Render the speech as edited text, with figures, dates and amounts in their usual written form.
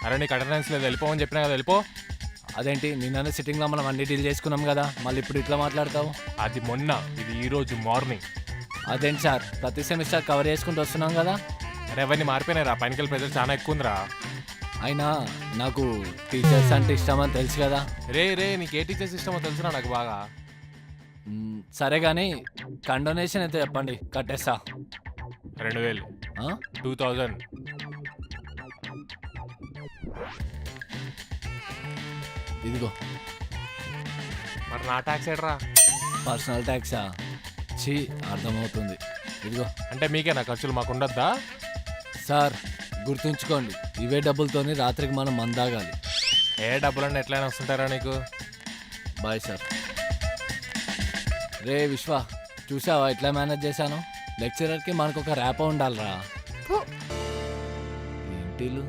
అరే నీకు అటెండెన్స్ లేదు, వెళ్ళిపోమని చెప్పినా కదా, వెళ్ళిపో. అదేంటి నిన్న సిట్టింగ్లో మనం అన్ని డీల్ చేసుకున్నాం కదా, మళ్ళీ ఇప్పుడు ఇట్లా మాట్లాడతావు? అది మొన్న, ఇది ఈరోజు మార్నింగ్. అదేంటి సార్, ప్రతి సెమిస్టర్ కవర్ చేసుకుంటూ వస్తున్నాం కదా. అరే అవన్నీ మారిపోయినాయి రా, పైనకెళ్ళి ప్రెజర్ చాలా ఎక్కువ ఉందిరా. అయినా నాకు టీచర్స్ అంటే ఇష్టం అని తెలుసు కదా. రే నీకు ఏ టీచర్స్ ఇష్టమో తెలుసురా నాకు బాగా. సరే కానీ కండోనేషన్ అయితే చెప్పండి, కట్టేస్తా. 2000, ఆ? 2000. ఇదిగో మరి నా ట్యాక్స్ ఏడ్రా? పర్సనల్ ట్యాక్సా? ఛీ, అర్థమవుతుంది. ఇదిగో. అంటే మీకేనా ఖర్చులు, మాకు ఉండద్దా? సార్ గుర్తుంచుకోండి, ఇవే డబ్బులతోని రాత్రికి మనం మందాగాలి. ఏ డబ్బులన్నీ ఎట్లయినా వస్తుంటారా నీకు? Bye sir. రే విశ్వ, చూసావా ఎట్లా మేనేజ్ చేశాను? లెక్చరర్కి మనకు ఒక ర్యాప్ ఉండాలిరా. ఏంటిలు